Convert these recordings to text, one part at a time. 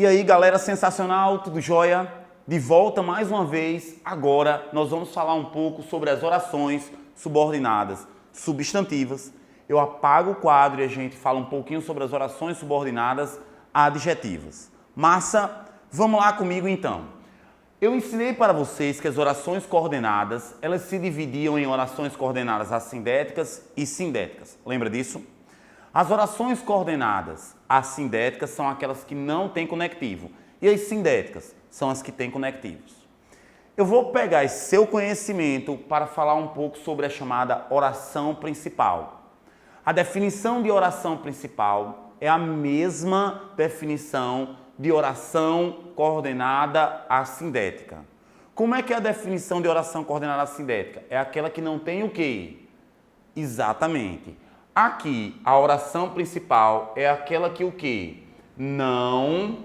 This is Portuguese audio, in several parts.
E aí, galera, sensacional, tudo jóia? De volta mais uma vez. Agora nós vamos falar um pouco sobre as orações subordinadas substantivas. Eu apago o quadro e a gente fala um pouquinho sobre as orações subordinadas adjetivas. Massa? Vamos lá comigo então. Eu ensinei para vocês que as orações coordenadas, elas se dividiam em orações coordenadas assindéticas e sindéticas. Lembra disso? As orações coordenadas assindéticas são aquelas que não têm conectivo e as sindéticas são as que têm conectivos. Eu vou pegar esse seu conhecimento para falar um pouco sobre a chamada oração principal. A definição de oração principal é a mesma definição de oração coordenada assindética. Como é que é a definição de oração coordenada assindética? É aquela que não tem o quê? Exatamente. Aqui, a oração principal é aquela que o quê? Não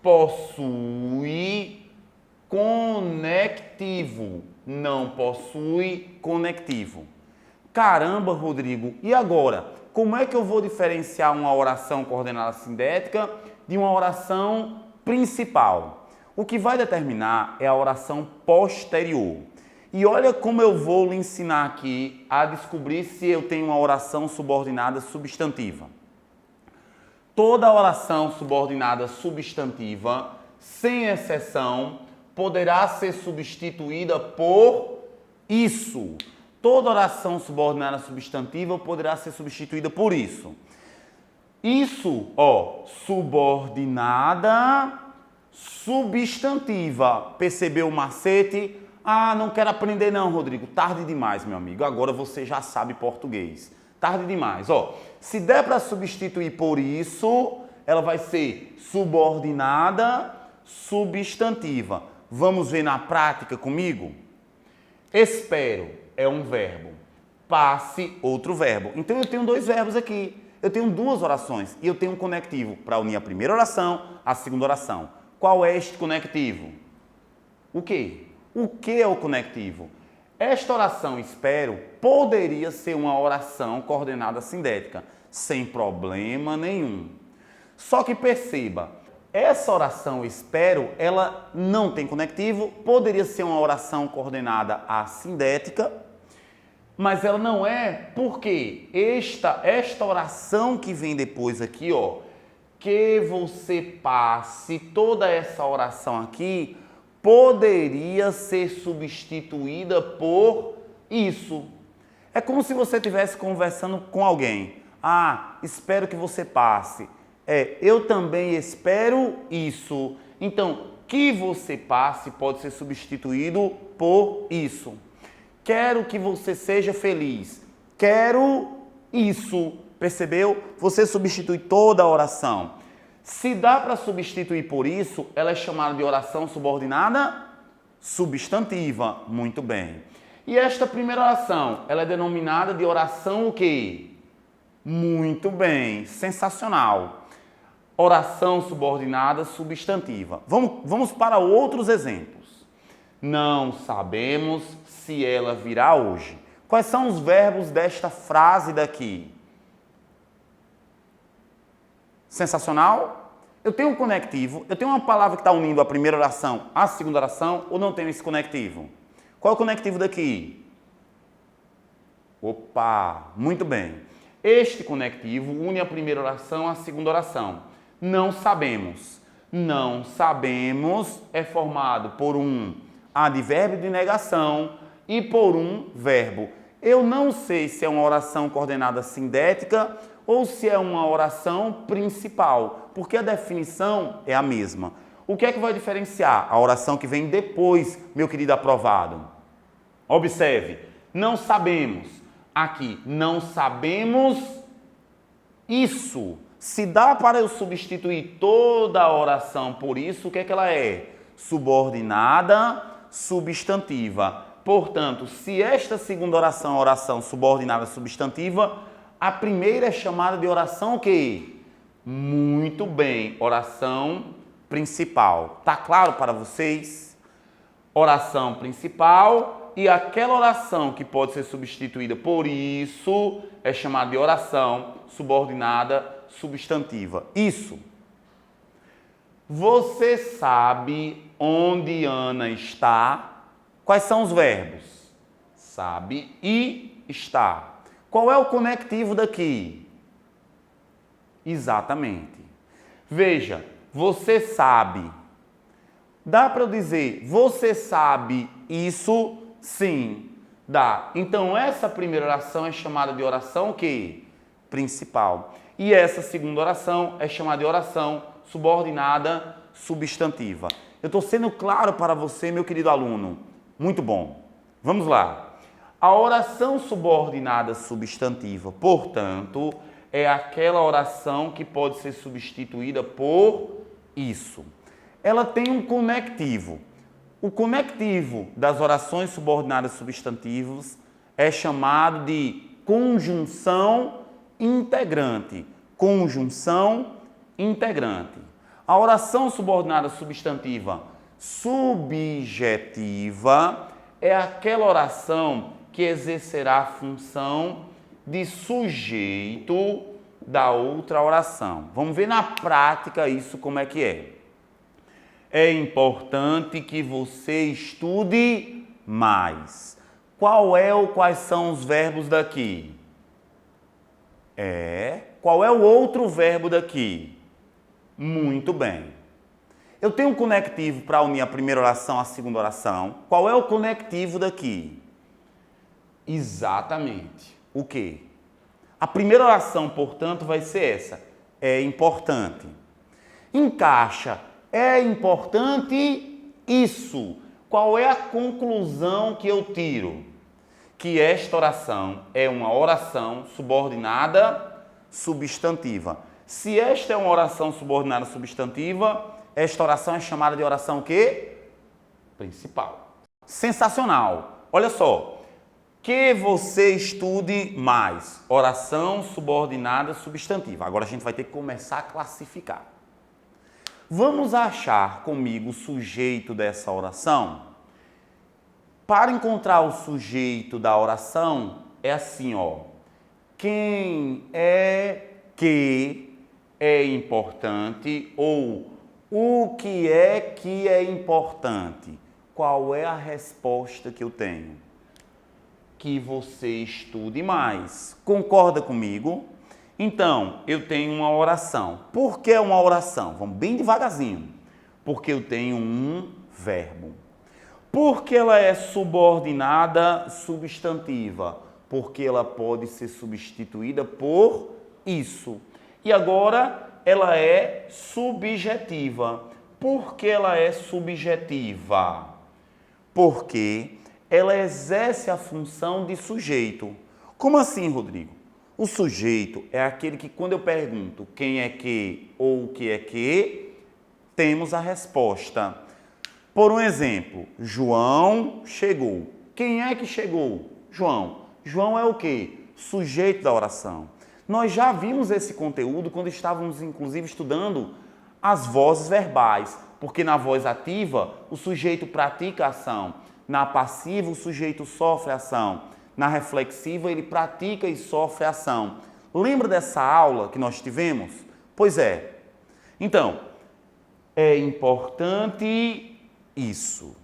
possui conectivo. Não possui conectivo. Caramba, Rodrigo, e agora? Como é que eu vou diferenciar uma oração coordenada sindética de uma oração principal? O que vai determinar é a oração posterior. E olha como eu vou lhe ensinar aqui a descobrir se eu tenho uma oração subordinada substantiva. Toda oração subordinada substantiva, sem exceção, poderá ser substituída por isso. Toda oração subordinada substantiva poderá ser substituída por isso. Isso, subordinada substantiva. Percebeu o macete? Ah, não quero aprender não, Rodrigo. Tarde demais, meu amigo. Agora você já sabe português. Tarde demais. Se der para substituir por isso, ela vai ser subordinada substantiva. Vamos ver na prática comigo? Espero é um verbo. Passe, outro verbo. Então eu tenho dois verbos aqui. Eu tenho duas orações e eu tenho um conectivo para unir a primeira oração à segunda oração. Qual é este conectivo? O quê? O que é o conectivo? Esta oração espero poderia ser uma oração coordenada sindética, sem problema nenhum. Só que perceba, essa oração espero, ela não tem conectivo, poderia ser uma oração coordenada assindética, mas ela não é porque esta oração que vem depois aqui, que você passe, toda essa oração aqui, poderia ser substituída por isso. É como se você estivesse conversando com alguém. Ah, espero que você passe. Eu também espero isso. Então, que você passe pode ser substituído por isso. Quero que você seja feliz. Quero isso. Percebeu? Você substitui toda a oração. Se dá para substituir por isso, ela é chamada de oração subordinada substantiva. Muito bem. E esta primeira oração, ela é denominada de oração o quê? Muito bem. Sensacional. Oração subordinada substantiva. Vamos para outros exemplos. Não sabemos se ela virá hoje. Quais são os verbos desta frase daqui? Sensacional? Eu tenho um conectivo, eu tenho uma palavra que está unindo a primeira oração à segunda oração ou não tenho esse conectivo? Qual é o conectivo daqui? Opa, muito bem. Este conectivo une a primeira oração à segunda oração. Não sabemos. Não sabemos é formado por um advérbio de negação e por um verbo. Eu não sei se é uma oração coordenada sindética ou se é uma oração principal, porque a definição é a mesma. O que é que vai diferenciar a oração que vem depois, meu querido aprovado? Observe, não sabemos. Aqui, não sabemos isso. Se dá para eu substituir toda a oração por isso, o que é que ela é? Subordinada substantiva. Portanto, se esta segunda oração é oração subordinada substantiva, a primeira é chamada de oração o quê? Muito bem, oração principal. Tá claro para vocês? Oração principal e aquela oração que pode ser substituída por isso é chamada de oração subordinada substantiva. Isso. Você sabe onde Ana está? Quais são os verbos? Sabe e está. Qual é o conectivo daqui? Exatamente. Veja, você sabe. Dá para eu dizer, você sabe isso? Sim. Dá. Então, essa primeira oração é chamada de oração o quê? Principal. E essa segunda oração é chamada de oração subordinada substantiva. Eu estou sendo claro para você, meu querido aluno. Muito bom. Vamos lá. A oração subordinada substantiva, portanto, é aquela oração que pode ser substituída por isso. Ela tem um conectivo. O conectivo das orações subordinadas substantivas é chamado de conjunção integrante. Conjunção integrante. A oração subordinada substantiva subjetiva é aquela oração que exercerá a função de sujeito da outra oração. Vamos ver na prática isso como é que é. É importante que você estude mais. Quais são os verbos daqui? Qual é o outro verbo daqui? Muito bem. Eu tenho um conectivo para unir a primeira oração à segunda oração. Qual é o conectivo daqui? Exatamente. O quê? A primeira oração, portanto, vai ser essa. É importante. Encaixa. É importante isso. Qual é a conclusão que eu tiro? Que esta oração é uma oração subordinada substantiva. Se esta é uma oração subordinada substantiva, esta oração é chamada de oração o quê? Principal. Sensacional. Olha só. Que você estude mais. Oração subordinada substantiva. Agora a gente vai ter que começar a classificar. Vamos achar comigo o sujeito dessa oração? Para encontrar o sujeito da oração, é assim, ó. Quem é que é importante ou o que é importante? Qual é a resposta que eu tenho? Que você estude mais. Concorda comigo? Então, eu tenho uma oração. Por que uma oração? Vamos bem devagarzinho. Porque eu tenho um verbo. Porque ela é subordinada substantiva? Porque ela pode ser substituída por isso. E agora, ela é subjetiva. Por que ela é subjetiva? Porque ela exerce a função de sujeito. Como assim, Rodrigo? O sujeito é aquele que, quando eu pergunto quem é que ou o que é que, temos a resposta. Por um exemplo, João chegou. Quem é que chegou? João. João é o quê? Sujeito da oração. Nós já vimos esse conteúdo quando estávamos, inclusive, estudando as vozes verbais, porque na voz ativa o sujeito pratica a ação, na passiva o sujeito sofre a ação, na reflexiva ele pratica e sofre a ação. Lembra dessa aula que nós tivemos? Pois é. Então, é importante isso.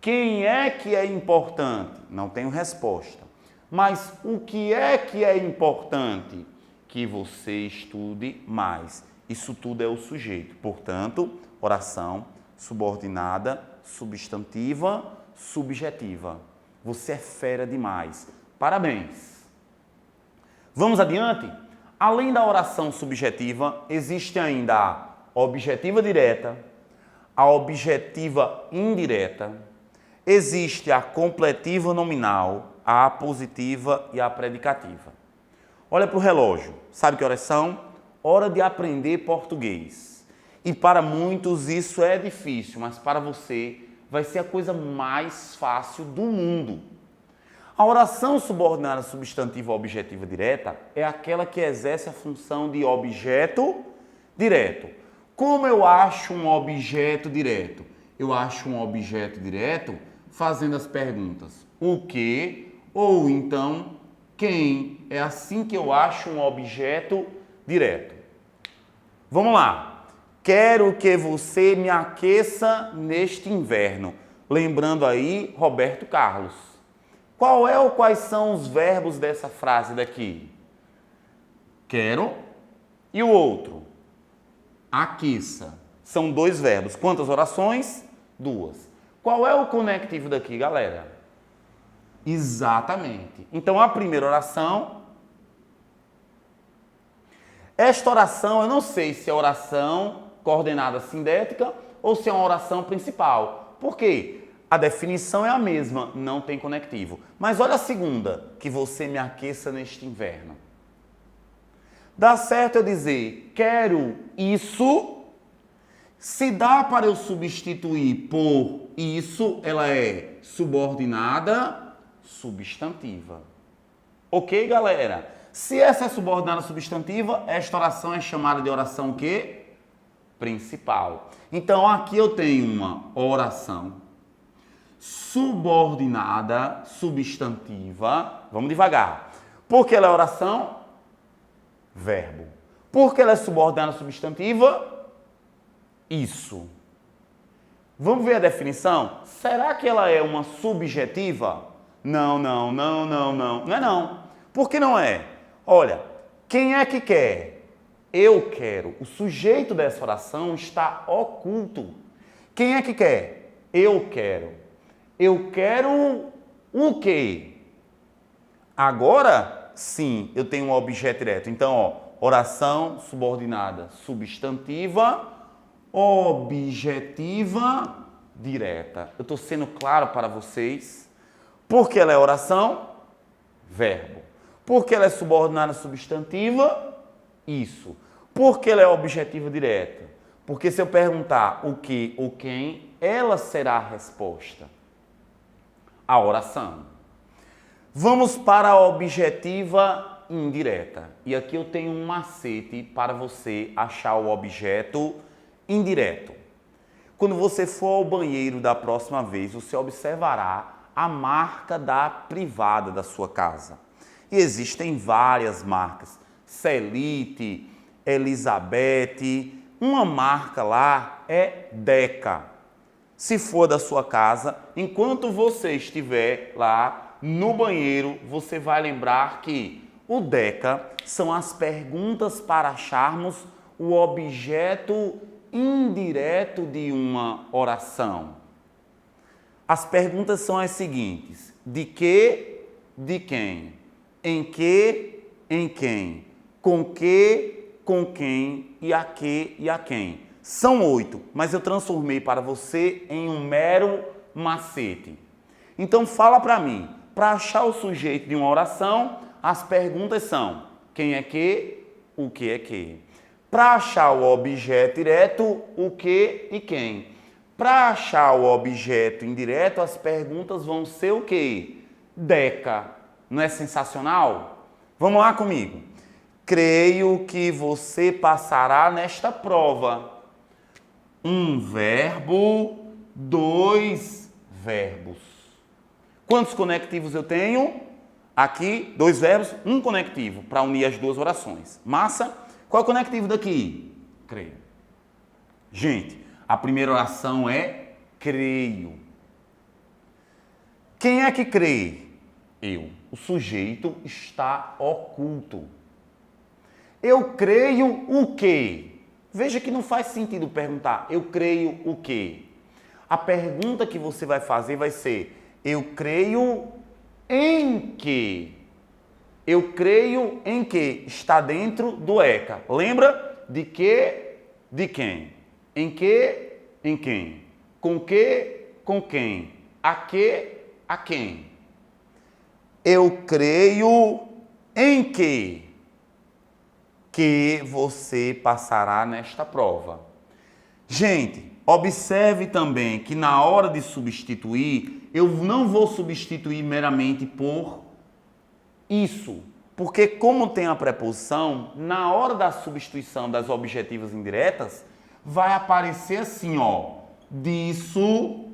Quem é que é importante? Não tenho resposta. Mas o que é importante? Que você estude mais. Isso tudo é o sujeito. Portanto, oração subordinada, substantiva, subjetiva. Você é fera demais. Parabéns. Vamos adiante? Além da oração subjetiva, existe ainda a objetiva direta, a objetiva indireta, existe a completiva nominal, a apositiva e a predicativa. Olha para o relógio. Sabe que horas são? Hora de aprender português. E para muitos isso é difícil, mas para você vai ser a coisa mais fácil do mundo. A oração subordinada substantiva objetiva direta é aquela que exerce a função de objeto direto. Como eu acho um objeto direto? Eu acho um objeto direto fazendo as perguntas o que ou então quem. É assim que eu acho um objeto direto. Vamos lá. quero que você me aqueça neste inverno. Lembrando aí, Roberto Carlos. Qual é ou quais são os verbos dessa frase daqui? Quero e o outro? Aqueça. São 2 verbos. Quantas orações? 2. Qual é o conectivo daqui, galera? Exatamente. Então, a primeira oração... Esta oração, eu não sei se é oração coordenada sindética ou se é uma oração principal. Por quê? A definição é a mesma, não tem conectivo. Mas olha a segunda, que você me aqueça neste inverno. Dá certo eu dizer, quero isso. Se dá para eu substituir por isso, ela é subordinada substantiva. Ok, galera? Se essa é subordinada substantiva, esta oração é chamada de oração o quê? Principal. Então, aqui eu tenho uma oração subordinada substantiva. Vamos devagar. Por que ela é oração? Verbo. Por que ela é subordinada substantiva? Isso. Vamos ver a definição? Será que ela é uma subjetiva? Não. Não é não. Por que não é? Olha, quem é que quer? Eu quero. O sujeito dessa oração está oculto. Quem é que quer? Eu quero. Eu quero o quê? Agora, sim, eu tenho um objeto direto. Então, ó, oração subordinada substantiva, objetiva direta. Eu estou sendo claro para vocês. Por que ela é oração? Verbo. Por que ela é subordinada substantiva? Isso. Por que ela é objetiva direta? Porque se eu perguntar o que ou quem, ela será a resposta. A oração. Vamos para a objetiva indireta. E aqui eu tenho um macete para você achar o objeto indireto. Quando você for ao banheiro da próxima vez, você observará a marca da privada da sua casa. E existem várias marcas. Celite, Elizabeth, uma marca lá é Deca. Se for da sua casa, enquanto você estiver lá no banheiro, você vai lembrar que o Deca são as perguntas para acharmos o objeto indireto de uma oração. As perguntas são as seguintes: de que, de quem? Em que, em quem? Com que, com quem? E a que e a quem? São 8, mas eu transformei para você em um mero macete. Então fala para mim, para achar o sujeito de uma oração, as perguntas são: quem é que, o que é que? Para achar o objeto direto, o que e quem? Para achar o objeto indireto, as perguntas vão ser o quê? Deca. Não é sensacional? Vamos lá comigo. Creio que você passará nesta prova. Um verbo, 2 verbos. Quantos conectivos eu tenho? Aqui, 2 verbos, um conectivo para unir as 2 orações. Massa? Qual é o conectivo daqui? Creio. Gente, a primeira oração é creio. Quem é que crê? Eu. O sujeito está oculto. Eu creio o quê? Veja que não faz sentido perguntar, eu creio o quê? A pergunta que você vai fazer vai ser, eu creio em quê? Eu creio em quê? Está dentro do ECA. Lembra? De que? De quem? Em que? Em quem? Com que? Com quem? A que? A quem? Eu creio em que você passará nesta prova. Gente, observe também que na hora de substituir, eu não vou substituir meramente por isso. Porque como tem a preposição, na hora da substituição das objetivas indiretas, vai aparecer assim, ó. Disso,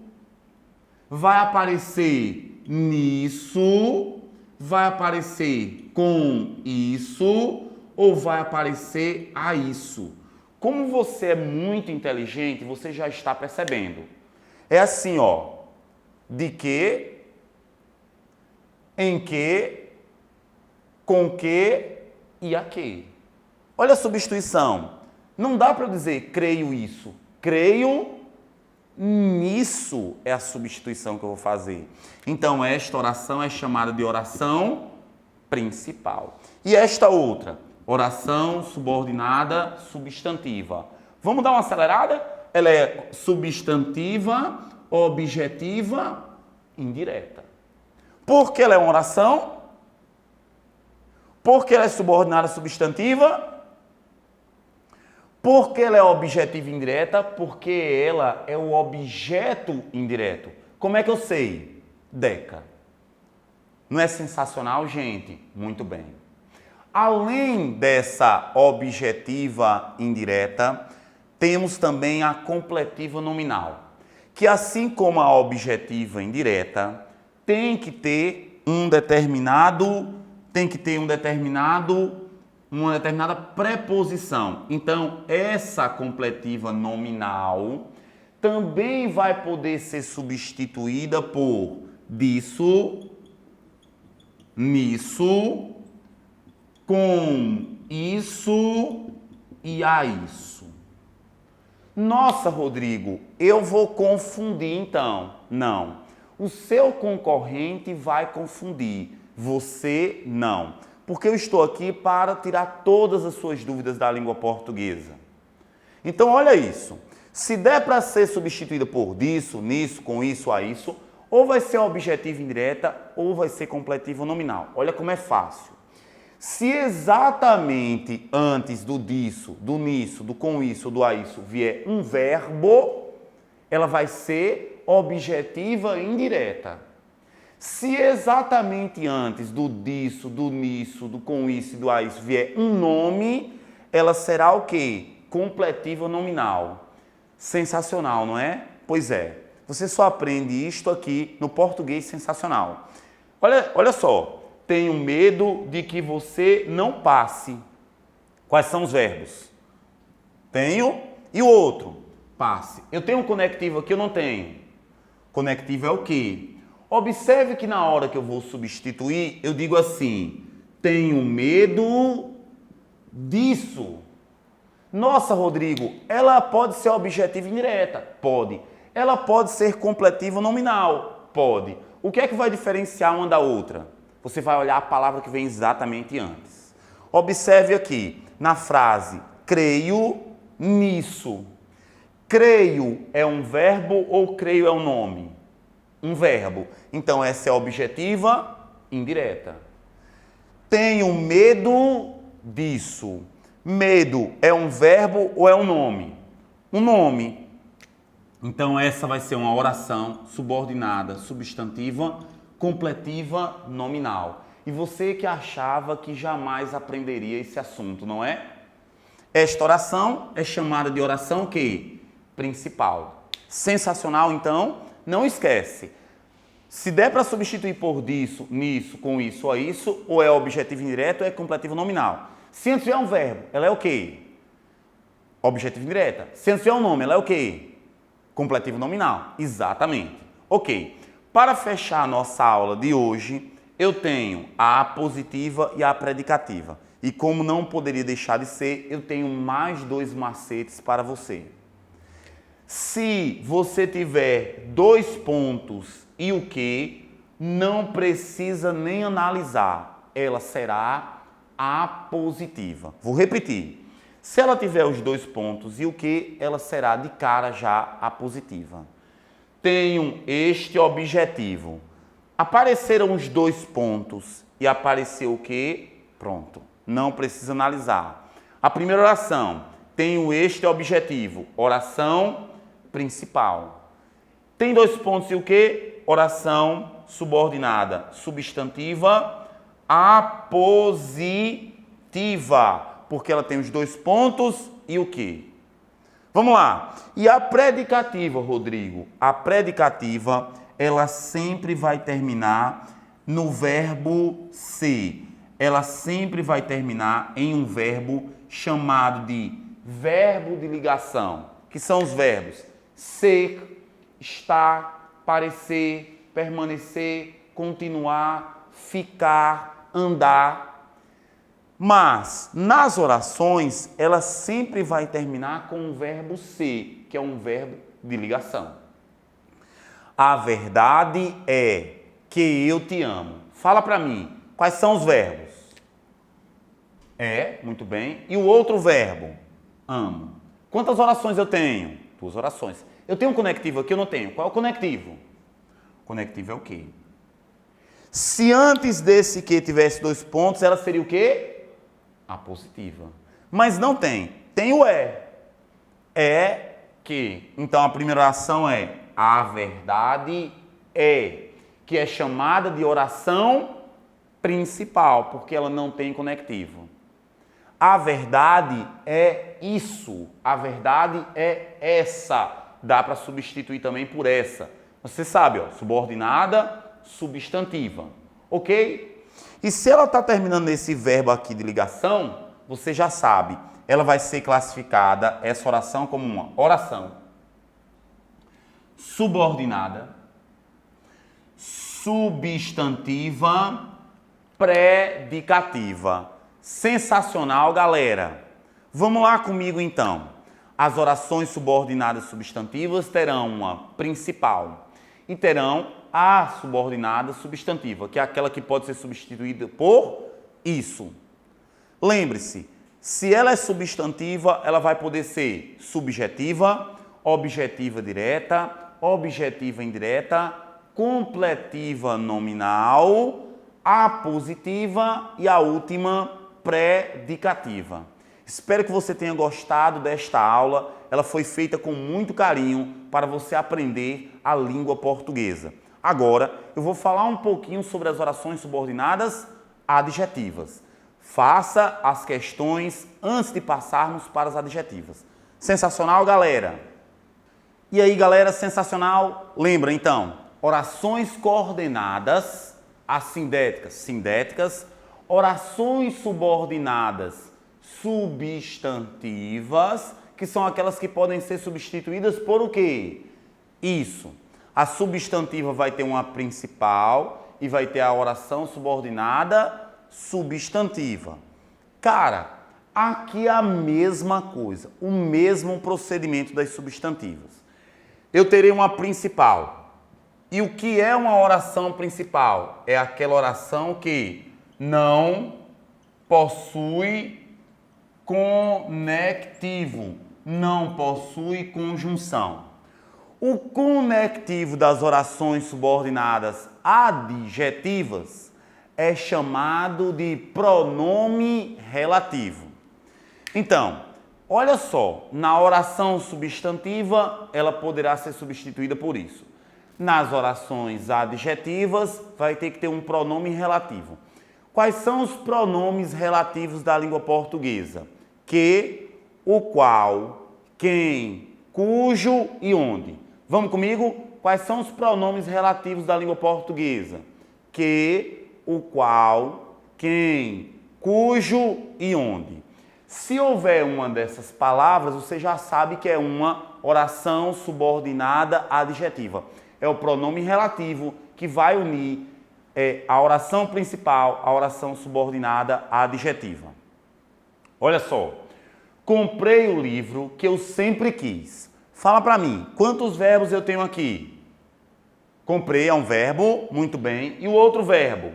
vai aparecer nisso, vai aparecer com isso ou vai aparecer a isso. Como você é muito inteligente, você já está percebendo. É assim, ó. De que, em que, com que e a que. Olha a substituição. Não dá para eu dizer creio isso. Creio nisso é a substituição que eu vou fazer. Então, esta oração é chamada de oração principal. E esta outra? Oração subordinada substantiva. Vamos dar uma acelerada? Ela é substantiva, objetiva, indireta. Por que ela é uma oração? Por que ela é subordinada substantiva? Por que ela é objetiva e indireta? Porque ela é o objeto indireto. Como é que eu sei? Deca. Não é sensacional, gente? Muito bem. Além dessa objetiva indireta, temos também a completiva nominal, que assim como a objetiva indireta, tem que ter uma determinada preposição. Então, essa completiva nominal também vai poder ser substituída por disso, nisso, com isso e a isso. Nossa, Rodrigo, eu vou confundir então. Não. O seu concorrente vai confundir. Você não. Porque eu estou aqui para tirar todas as suas dúvidas da língua portuguesa. Então, olha isso. Se der para ser substituída por disso, nisso, com isso, a isso, ou vai ser objetiva indireta, ou vai ser completiva nominal. Olha como é fácil. Se exatamente antes do disso, do nisso, do com isso, do a isso, vier um verbo, ela vai ser objetiva indireta. Se exatamente antes do disso, do nisso, do com isso e do a isso vier um nome, ela será o quê? Completiva nominal. Sensacional, não é? Pois é. Você só aprende isto aqui no português sensacional. Olha só. Tenho medo de que você não passe. Quais são os verbos? Tenho. E o outro? Passe. Eu tenho um conectivo aqui, eu não tenho. Conectivo é o quê? Observe que na hora que eu vou substituir, eu digo assim, tenho medo disso. Nossa, Rodrigo, ela pode ser objetiva indireta? Pode. Ela pode ser completiva nominal? Pode. O que é que vai diferenciar uma da outra? Você vai olhar a palavra que vem exatamente antes. Observe aqui, na frase, creio nisso. Creio é um verbo ou creio é um nome? Um verbo. Então, essa é objetiva indireta. Tenho medo disso. Medo é um verbo ou é um nome? Um nome. Então, essa vai ser uma oração subordinada, substantiva, completiva, nominal. E você que achava que jamais aprenderia esse assunto, não é? Esta oração é chamada de oração o quê? Principal. Sensacional, então? Não esquece. Se der para substituir por disso, nisso, com isso, a isso, ou é objetivo indireto ou é completivo nominal. Se antes vier um verbo, ela é o quê? Objetivo indireta. Se antes vier um nome, ela é o quê? Completivo nominal. Exatamente. Ok. Para fechar a nossa aula de hoje, eu tenho a apositiva e a predicativa. E como não poderia deixar de ser, eu tenho mais 2 macetes para você. Se você tiver 2 pontos e o que, não precisa nem analisar. Ela será apositiva. Vou repetir. Se ela tiver os 2 pontos e o que, ela será de cara já apositiva. Tenho este objetivo. Apareceram os 2 pontos e apareceu o quê? Pronto. Não precisa analisar. A primeira oração. Tenho este objetivo. Oração principal. Tem 2 pontos e o quê? Oração subordinada. Substantiva apositiva. Porque ela tem os 2 pontos e o quê? Vamos lá. E a predicativa, Rodrigo? A predicativa, ela sempre vai terminar no verbo ser. Ela sempre vai terminar em um verbo chamado de verbo de ligação, que são os verbos ser, estar, parecer, permanecer, continuar, ficar, andar. Mas, nas orações, ela sempre vai terminar com o verbo ser, que é um verbo de ligação. A verdade é que eu te amo. Fala para mim, quais são os verbos? É, muito bem. E o outro verbo? Amo. Quantas orações eu tenho? 2 orações. Eu tenho um conectivo aqui, eu não tenho. Qual é o conectivo? O conectivo é o quê? Se antes desse que tivesse 2 pontos, ela seria o quê? A positiva. Mas não tem. Tem o é. É que. Então a primeira oração é a verdade é, que é chamada de oração principal, porque ela não tem conectivo. A verdade é isso. A verdade é essa. Dá para substituir também por essa. Você sabe, ó, subordinada, substantiva. Ok? E se ela está terminando nesse verbo aqui de ligação, você já sabe. Ela vai ser classificada, essa oração, como uma oração subordinada, substantiva, predicativa. Sensacional, galera. Vamos lá comigo, então. As orações subordinadas substantivas terão uma principal e terão a subordinada substantiva, que é aquela que pode ser substituída por isso. Lembre-se, se ela é substantiva, ela vai poder ser subjetiva, objetiva direta, objetiva indireta, completiva nominal, apositiva e a última predicativa. Espero que você tenha gostado desta aula. Ela foi feita com muito carinho para você aprender a língua portuguesa. Agora, eu vou falar um pouquinho sobre as orações subordinadas adjetivas. Faça as questões antes de passarmos para as adjetivas. Sensacional, galera? E aí, galera, sensacional? Lembra, então, orações coordenadas, assindéticas, sindéticas, orações subordinadas substantivas, que são aquelas que podem ser substituídas por o quê? Isso. A substantiva vai ter uma principal e vai ter a oração subordinada substantiva. Cara, aqui é a mesma coisa, o mesmo procedimento das substantivas. Eu terei uma principal. E o que é uma oração principal? É aquela oração que não possui conectivo, não possui conjunção. O conectivo das orações subordinadas adjetivas é chamado de pronome relativo. Então, olha só, na oração substantiva, ela poderá ser substituída por isso. Nas orações adjetivas, vai ter que ter um pronome relativo. Quais são os pronomes relativos da língua portuguesa? Que, o qual, quem, cujo e onde. Vamos comigo? Quais são os pronomes relativos da língua portuguesa? Que, o qual, quem, cujo e onde. Se houver uma dessas palavras, você já sabe que é uma oração subordinada adjetiva. É o pronome relativo que vai unir a oração principal, a oração subordinada adjetiva. Olha só, comprei o livro que eu sempre quis. Fala para mim, quantos verbos eu tenho aqui? Comprei é um verbo, muito bem. E o outro verbo?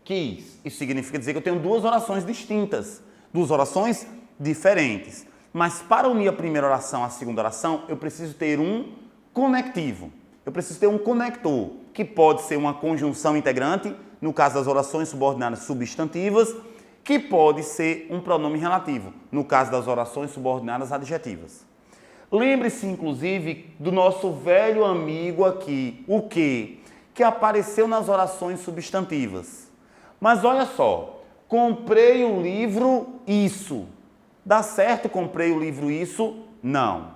Quis. Isso significa dizer que eu tenho 2 orações distintas, 2 orações diferentes. Mas para unir a primeira oração à segunda oração, eu preciso ter um conectivo. Eu preciso ter um conector, que pode ser uma conjunção integrante, no caso das orações subordinadas substantivas, que pode ser um pronome relativo, no caso das orações subordinadas adjetivas. Lembre-se, inclusive, do nosso velho amigo aqui, o que apareceu nas orações substantivas. Mas olha só, comprei o livro isso. Dá certo comprei o livro isso? Não.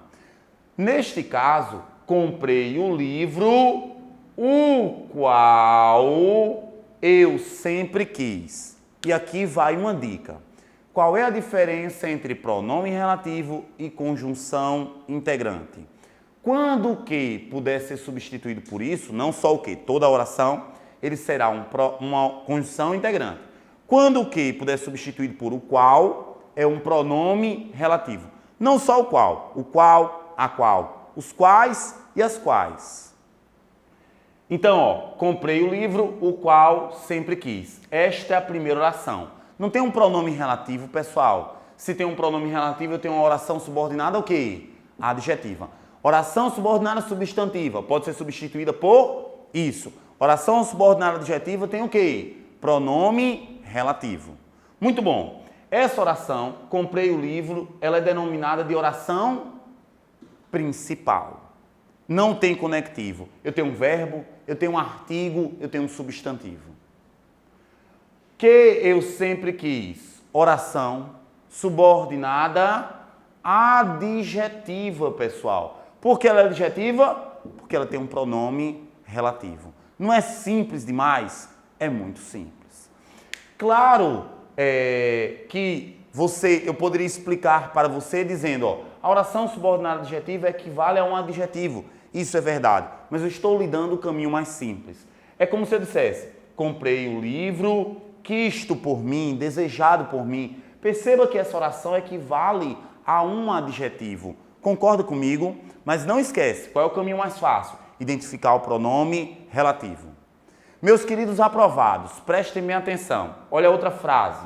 Neste caso, comprei o livro o qual eu sempre quis. E aqui vai uma dica. Qual é a diferença entre pronome relativo e conjunção integrante? Quando o que puder ser substituído por isso, não só o que, toda a oração, ele será uma conjunção integrante. Quando o que puder ser substituído por o qual, é um pronome relativo. Não só o qual, a qual, os quais e as quais. Então, comprei o livro, o qual sempre quis. Esta é a primeira oração. Não tem um pronome relativo, pessoal. Se tem um pronome relativo, eu tenho uma oração subordinada o quê? Adjetiva. Oração subordinada substantiva pode ser substituída por isso. Oração subordinada adjetiva tem o quê? Pronome relativo. Muito bom. Essa oração, comprei o livro, ela é denominada de oração principal. Não tem conectivo. Eu tenho um verbo, eu tenho um artigo, eu tenho um substantivo. Que eu sempre quis. Oração subordinada adjetiva, pessoal. Por que ela é adjetiva? Porque ela tem um pronome relativo. Não é simples demais? É muito simples. Claro que eu poderia explicar para você dizendo, ó, a oração subordinada adjetiva equivale a um adjetivo. Isso é verdade, mas eu estou lhe dando o caminho mais simples. É como se eu dissesse, comprei o livro, quisto por mim, desejado por mim. Perceba que essa oração equivale a um adjetivo. Concorda comigo? Mas não esquece, qual é o caminho mais fácil? Identificar o pronome relativo. Meus queridos aprovados, prestem bem atenção. Olha a outra frase.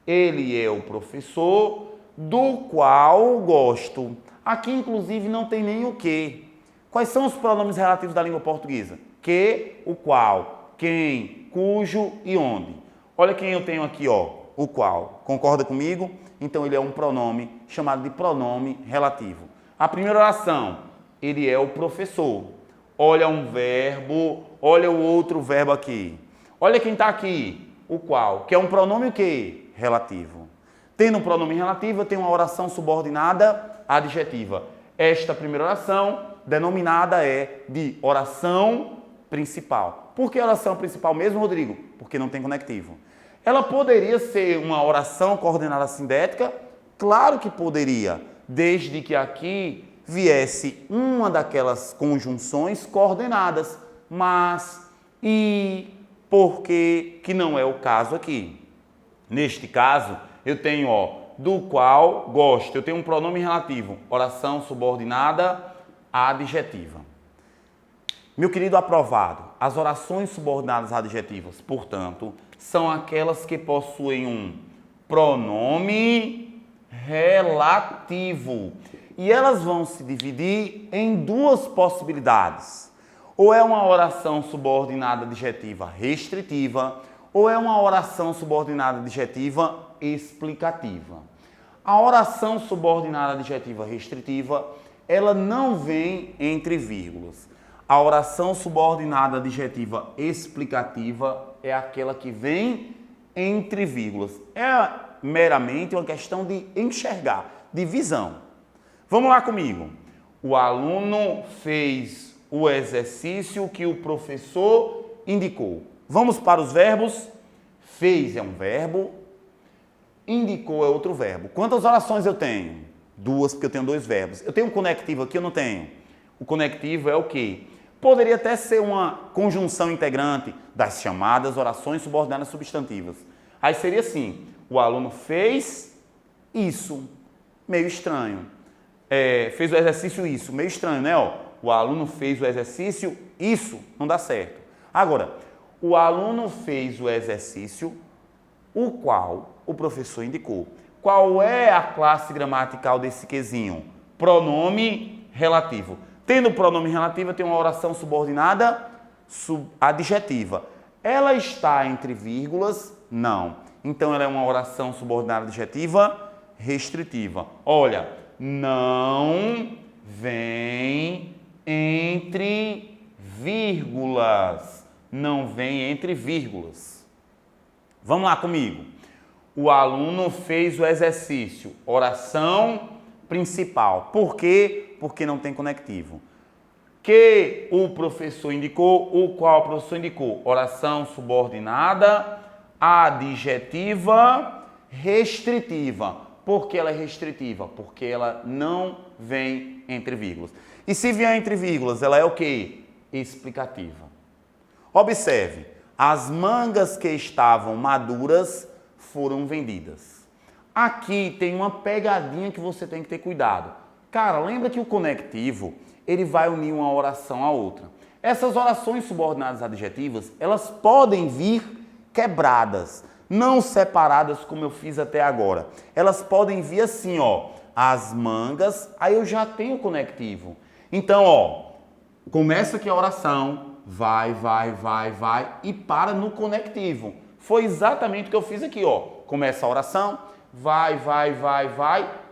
Ele é o professor do qual gosto. Aqui, inclusive, não tem nem o que. Quais são os pronomes relativos da língua portuguesa? Que, o qual, quem, cujo e onde. Olha quem eu tenho aqui, ó, o qual. Concorda comigo? Então, ele é um pronome chamado de pronome relativo. A primeira oração, ele é o professor. Olha um verbo, olha o outro verbo aqui. Olha quem está aqui, o qual, que é um pronome o quê? Relativo. Tendo um pronome relativo, eu tenho uma oração subordinada adjetiva. Esta primeira oração, denominada é de oração principal. Por que oração principal mesmo, Rodrigo? Porque não tem conectivo. Ela poderia ser uma oração coordenada sindética? Claro que poderia, desde que aqui viesse uma daquelas conjunções coordenadas, mas e por que não é o caso aqui? Neste caso, eu tenho, ó, do qual gosto. Eu tenho um pronome relativo, oração subordinada adjetiva. Meu querido aprovado, as orações subordinadas adjetivas, portanto, são aquelas que possuem um pronome relativo. E elas vão se dividir em duas possibilidades. Ou é uma oração subordinada adjetiva restritiva, ou é uma oração subordinada adjetiva explicativa. A oração subordinada adjetiva restritiva, ela não vem entre vírgulas. A oração subordinada adjetiva explicativa é aquela que vem entre vírgulas. É meramente uma questão de enxergar, de visão. Vamos lá comigo. O aluno fez o exercício que o professor indicou. Vamos para os verbos. Fez é um verbo, indicou é outro verbo. Quantas orações eu tenho? Duas, porque eu tenho dois verbos. Eu tenho um conectivo aqui, eu não tenho. O conectivo é o quê? Poderia até ser uma conjunção integrante das chamadas orações subordinadas substantivas. Aí seria assim, o aluno fez isso. Meio estranho. Fez o exercício isso. Meio estranho, né? Ó, o aluno fez o exercício isso. Não dá certo. Agora, o aluno fez o exercício o qual o professor indicou. Qual é a classe gramatical desse quesinho? Pronome relativo. Tendo pronome relativo, eu tenho uma oração subordinada adjetiva. Ela está entre vírgulas? Não. Então, ela é uma oração subordinada adjetiva restritiva. Olha, não vem entre vírgulas. Não vem entre vírgulas. Vamos lá comigo. O aluno fez o exercício. Oração principal. Por quê? Porque não tem conectivo. Que o professor indicou, o qual o professor indicou. Oração subordinada, adjetiva, restritiva. Por que ela é restritiva? Porque ela não vem entre vírgulas. E se vier entre vírgulas, ela é o quê? Explicativa. Observe, as mangas que estavam maduras foram vendidas. Aqui tem uma pegadinha que você tem que ter cuidado. Cara, lembra que o conectivo, ele vai unir uma oração à outra. Essas orações subordinadas adjetivas, elas podem vir quebradas, não separadas como eu fiz até agora. Elas podem vir assim, ó, as mangas, aí eu já tenho o conectivo. Então, ó, começa aqui a oração, vai e para no conectivo. Foi exatamente o que eu fiz aqui, ó. Começa a oração, vai,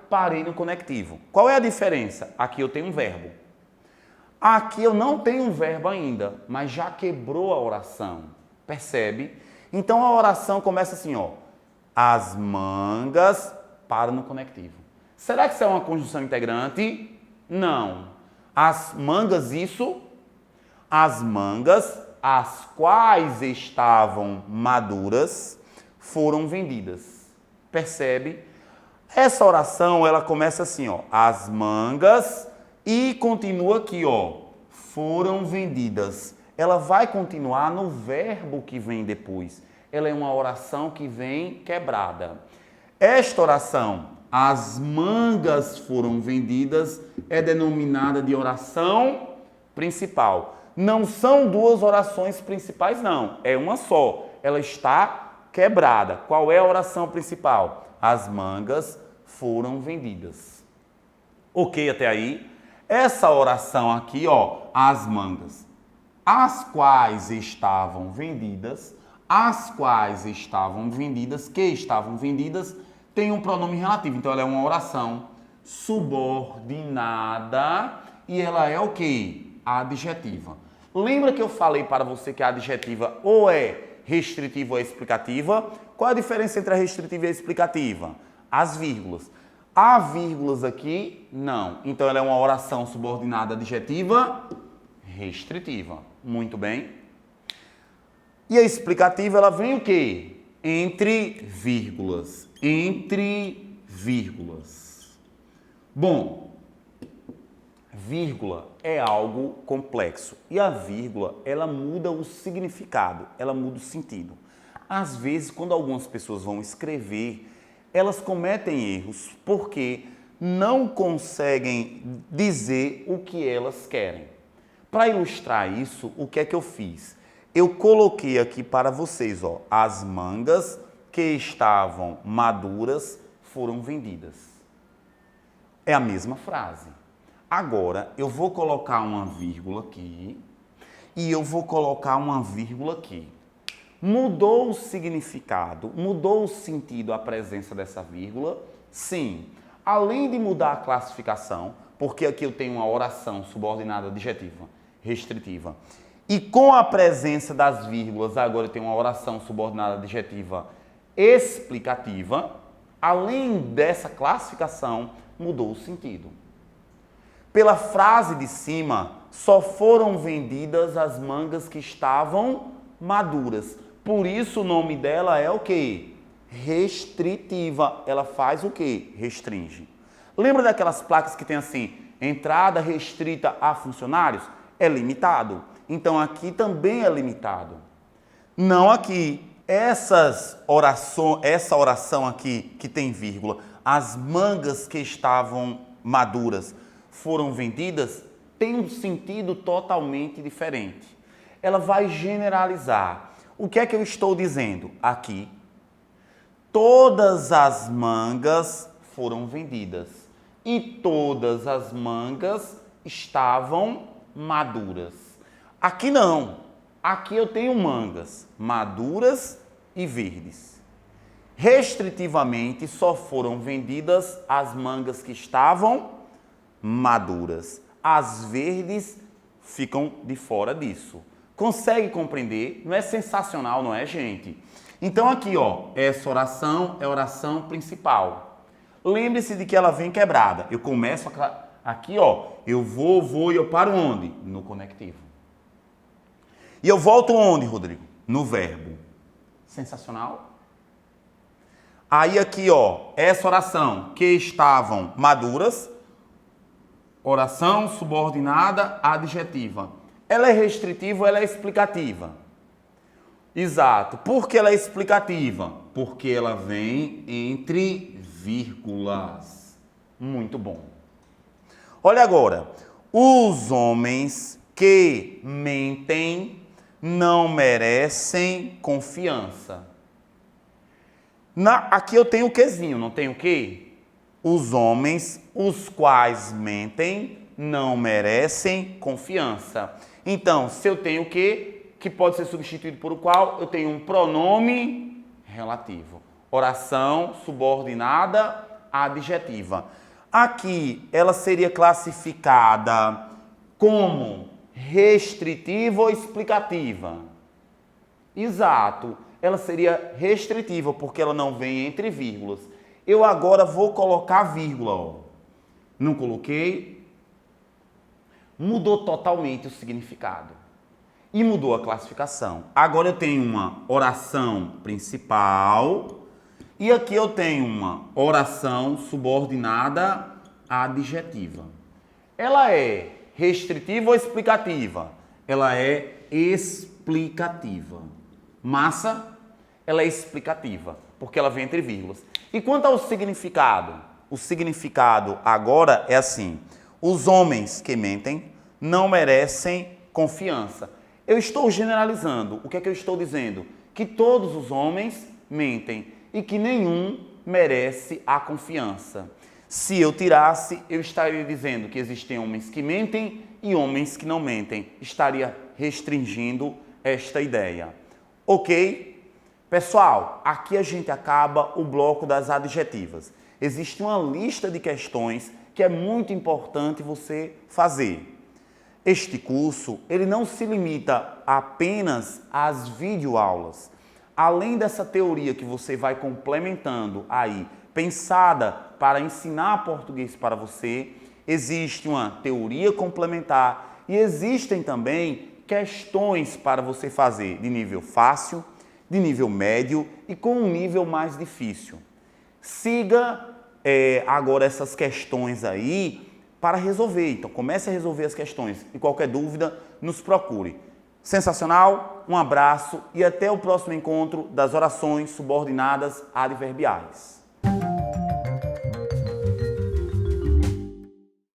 parei no conectivo. Qual é a diferença? Aqui eu tenho um verbo. Aqui eu não tenho um verbo ainda, mas já quebrou a oração. Percebe? Então a oração começa assim, ó. As mangas, para no conectivo. Será que isso é uma conjunção integrante? Não. As mangas, isso. As mangas, as quais estavam maduras, foram vendidas. Percebe? Essa oração, ela começa assim, ó. As mangas e continua aqui, ó. Foram vendidas. Ela vai continuar no verbo que vem depois. Ela é uma oração que vem quebrada. Esta oração, as mangas foram vendidas, é denominada de oração principal. Não são duas orações principais, não. É uma só. Ela está quebrada. Qual é a oração principal? As mangas foram vendidas. Ok até aí? Essa oração aqui, ó, as mangas, as quais estavam vendidas, que estavam vendidas, tem um pronome relativo. Então, ela é uma oração subordinada e ela é o quê? Adjetiva. Lembra que eu falei para você que a adjetiva ou é restritiva ou é explicativa? Qual a diferença entre a restritiva e a explicativa? As vírgulas. Há vírgulas aqui? Não. Então, ela é uma oração subordinada adjetiva restritiva. Muito bem. E a explicativa, ela vem o quê? Entre vírgulas. Entre vírgulas. Bom, vírgula é algo complexo. E a vírgula, ela muda o significado, ela muda o sentido. Às vezes, quando algumas pessoas vão escrever, elas cometem erros porque não conseguem dizer o que elas querem. Para ilustrar isso, o que é que eu fiz? Eu coloquei aqui para vocês, ó, as mangas que estavam maduras foram vendidas. É a mesma frase. Agora, eu vou colocar uma vírgula aqui e eu vou colocar uma vírgula aqui. Mudou o significado, mudou o sentido a presença dessa vírgula? Sim. Além de mudar a classificação, porque aqui eu tenho uma oração subordinada adjetiva, restritiva, e com a presença das vírgulas, agora eu tenho uma oração subordinada adjetiva explicativa, além dessa classificação, mudou o sentido. Pela frase de cima, só foram vendidas as mangas que estavam maduras. Por isso o nome dela é o quê? Restritiva. Ela faz o quê? Restringe. Lembra daquelas placas que tem assim, entrada restrita a funcionários? É limitado. Então aqui também é limitado. Não aqui. Essa oração aqui que tem vírgula, as mangas que estavam maduras foram vendidas, tem um sentido totalmente diferente. Ela vai generalizar. O que é que eu estou dizendo aqui? Todas as mangas foram vendidas e todas as mangas estavam maduras. Aqui não. Aqui eu tenho mangas maduras e verdes. Restritivamente só foram vendidas as mangas que estavam maduras. As verdes ficam de fora disso. Consegue compreender? Não é sensacional, não é, gente? Então aqui, ó, essa oração é a oração principal. Lembre-se de que ela vem quebrada. Eu começo aqui, ó, eu vou e eu paro onde? No conectivo. E eu volto onde, Rodrigo? No verbo. Sensacional? Aí aqui, ó, essa oração, que estavam maduras, oração subordinada adjetiva. Ela é restritiva ou ela é explicativa? Exato. Por que ela é explicativa? Porque ela vem entre vírgulas. Muito bom. Olha agora. Os homens que mentem não merecem confiança. Aqui eu tenho o quezinho, não tenho o quê? Os homens, os quais mentem, não merecem confiança. Então, se eu tenho o quê, que pode ser substituído por o qual, eu tenho um pronome relativo. Oração subordinada adjetiva. Aqui, ela seria classificada como restritiva ou explicativa? Exato. Ela seria restritiva, porque ela não vem entre vírgulas. Eu agora vou colocar vírgula, ó. Não coloquei. Mudou totalmente o significado. E mudou a classificação. Agora eu tenho uma oração principal e aqui eu tenho uma oração subordinada adjetiva. Ela é restritiva ou explicativa? Ela é explicativa. Massa? Ela é explicativa, porque ela vem entre vírgulas. E quanto ao significado? O significado agora é assim: os homens que mentem não merecem confiança. Eu estou generalizando. O que é que eu estou dizendo? Que todos os homens mentem e que nenhum merece a confiança. Se eu tirasse, eu estaria dizendo que existem homens que mentem e homens que não mentem. Estaria restringindo esta ideia. Ok? Pessoal, aqui a gente acaba o bloco das adjetivas. Existe uma lista de questões que é muito importante você fazer. Este curso, ele não se limita apenas às videoaulas. Além dessa teoria que você vai complementando aí, pensada para ensinar português para você, existe uma teoria complementar e existem também questões para você fazer de nível fácil, de nível médio e com um nível mais difícil. Siga agora essas questões aí para resolver. Então, comece a resolver as questões. E qualquer dúvida, nos procure. Sensacional, um abraço e até o próximo encontro das orações subordinadas adverbiais.